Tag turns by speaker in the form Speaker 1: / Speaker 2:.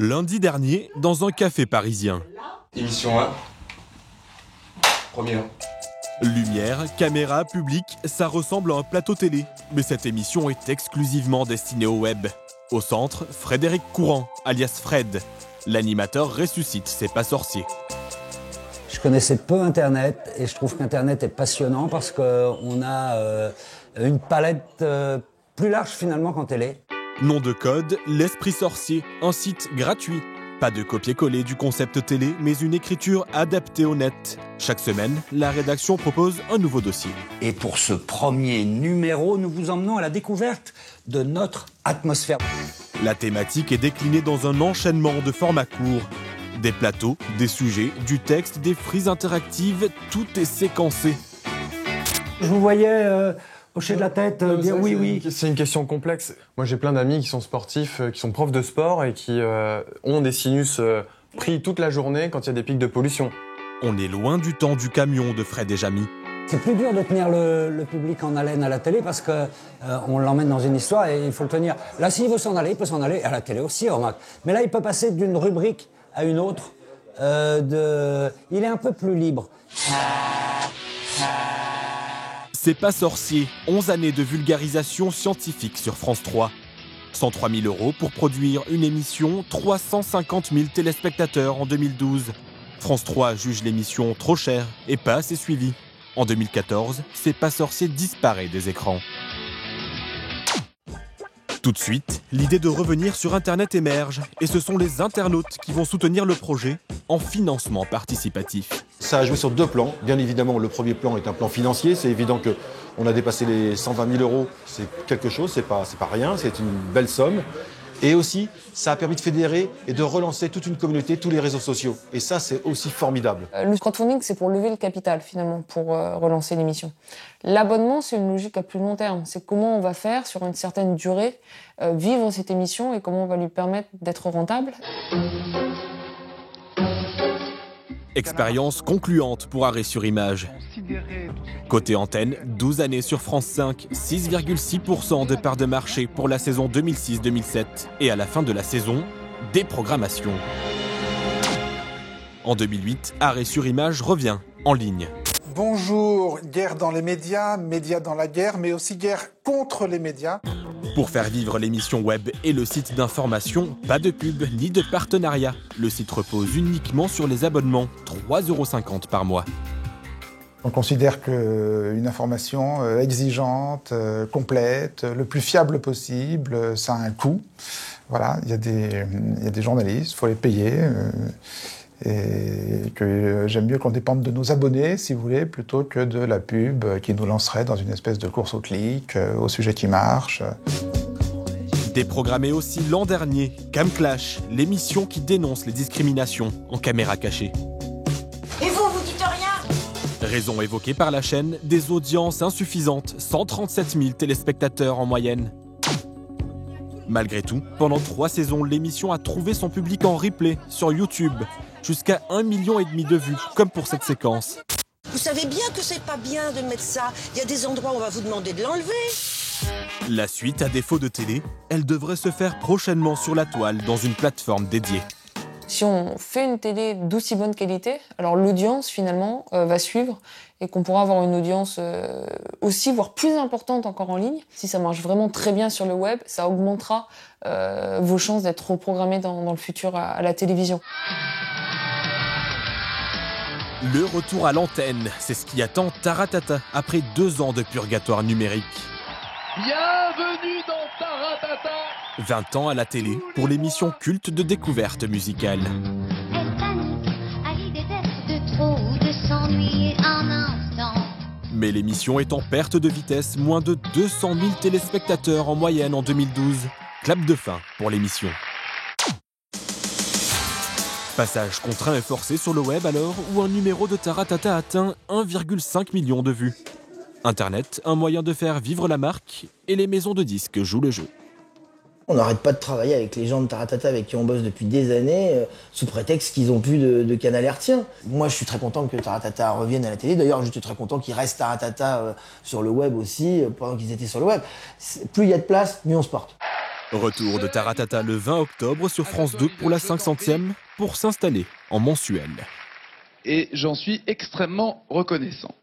Speaker 1: Lundi dernier, dans un café parisien.
Speaker 2: Émission 1. Première.
Speaker 1: Lumière, caméra, public, ça ressemble à un plateau télé. Mais cette émission est exclusivement destinée au web. Au centre, Frédéric Courant, alias Fred. L'animateur ressuscite ses pas sorciers.
Speaker 3: Je connaissais peu Internet et je trouve qu'Internet est passionnant parce qu'on a une palette plus large finalement qu'en télé.
Speaker 1: Nom de code, l'Esprit Sorcier, un site gratuit. Pas de copier-coller du concept télé, mais une écriture adaptée au net. Chaque semaine, la rédaction propose un nouveau dossier.
Speaker 3: Et pour ce premier numéro, nous vous emmenons à la découverte de notre atmosphère.
Speaker 1: La thématique est déclinée dans un enchaînement de formats courts. Des plateaux, des sujets, du texte, des frises interactives, tout est séquencé.
Speaker 3: Je vous voyais hocher de la tête, dire oui, oui.
Speaker 4: C'est une question complexe. Moi, j'ai plein d'amis qui sont sportifs, qui sont profs de sport et qui ont des sinus pris toute la journée quand il y a des pics de pollution.
Speaker 1: On est loin du temps du camion de Fred et Jamy.
Speaker 3: C'est plus dur de tenir le public en haleine à la télé parce qu'on l'emmène dans une histoire et il faut le tenir. Là, s'il veut s'en aller, il peut s'en aller. À la télé aussi, remarque. Mais là, il peut passer d'une rubrique à une autre. Il est un peu plus libre.
Speaker 1: C'est pas sorcier, 11 années de vulgarisation scientifique sur France 3. 103 000 € pour produire une émission, 350 000 téléspectateurs en 2012. France 3 juge l'émission trop chère et pas assez suivie. En 2014, C'est pas sorcier disparaît des écrans. Tout de suite, l'idée de revenir sur Internet émerge et ce sont les internautes qui vont soutenir le projet en financement participatif.
Speaker 5: Ça a joué sur deux plans. Bien évidemment, le premier plan est un plan financier. C'est évident qu'on a dépassé les 120 000 €. C'est quelque chose, c'est pas rien, c'est une belle somme. Et aussi, ça a permis de fédérer et de relancer toute une communauté, tous les réseaux sociaux. Et ça, c'est aussi formidable.
Speaker 6: Le crowdfunding, c'est pour lever le capital, finalement, pour relancer l'émission. L'abonnement, c'est une logique à plus long terme. C'est comment on va faire, sur une certaine durée, vivre cette émission et comment on va lui permettre d'être rentable.
Speaker 1: Expérience concluante pour Arrêt sur Image. Côté antenne, 12 années sur France 5, 6,6% de part de marché pour la saison 2006-2007. Et à la fin de la saison, déprogrammation. En 2008, Arrêt sur Image revient en ligne.
Speaker 7: Bonjour, guerre dans les médias, médias dans la guerre, mais aussi guerre contre les médias.
Speaker 1: Pour faire vivre l'émission web et le site d'information, pas de pub ni de partenariat. Le site repose uniquement sur les abonnements, 3,50 € par mois.
Speaker 7: On considère qu'une information exigeante, complète, le plus fiable possible, ça a un coût. Voilà, il y a des journalistes, il faut les payer. Et que j'aime mieux qu'on dépende de nos abonnés, si vous voulez, plutôt que de la pub qui nous lancerait dans une espèce de course au clic, au sujet qui marche.
Speaker 1: Déprogrammé aussi l'an dernier, Cam Clash, l'émission qui dénonce les discriminations en caméra cachée.
Speaker 8: Et vous dites rien?
Speaker 1: Raison évoquée par la chaîne, des audiences insuffisantes, 137 000 téléspectateurs en moyenne. Malgré tout, pendant 3 saisons, l'émission a trouvé son public en replay sur YouTube. Jusqu'à 1,5 million de vues, comme pour cette séquence.
Speaker 8: Vous savez bien que c'est pas bien de mettre ça. Il y a des endroits où on va vous demander de l'enlever.
Speaker 1: La suite, à défaut de télé, elle devrait se faire prochainement sur la toile dans une plateforme dédiée.
Speaker 6: Si on fait une télé d'aussi bonne qualité, alors l'audience, finalement, va suivre et qu'on pourra avoir une audience aussi, voire plus importante encore en ligne. Si ça marche vraiment très bien sur le web, ça augmentera vos chances d'être reprogrammés dans le futur à la télévision.
Speaker 1: Le retour à l'antenne, c'est ce qui attend Taratata après 2 ans de purgatoire numérique.
Speaker 9: Bienvenue dans Taratata.
Speaker 1: 20 ans à la télé pour l'émission culte de découverte musicale.
Speaker 10: Elle panique à l'idée d'être de trop ou de s'ennuyer un instant.
Speaker 1: Mais l'émission est en perte de vitesse, moins de 200 000 téléspectateurs en moyenne en 2012. Clap de fin pour l'émission. Passage contraint et forcé sur le web alors, où un numéro de Taratata atteint 1,5 million de vues. Internet, un moyen de faire vivre la marque, et les maisons de disques jouent le jeu.
Speaker 11: On n'arrête pas de travailler avec les gens de Taratata avec qui on bosse depuis des années, sous prétexte qu'ils ont plus de canal hertzien. Moi, je suis très content que Taratata revienne à la télé. D'ailleurs, j'étais très content qu'ils restent Taratata sur le web aussi, pendant qu'ils étaient sur le web. Plus il y a de place, mieux on se porte.
Speaker 1: Retour de Taratata le 20 octobre sur France 2 pour la 500e pour s'installer en mensuel.
Speaker 9: Et j'en suis extrêmement reconnaissant.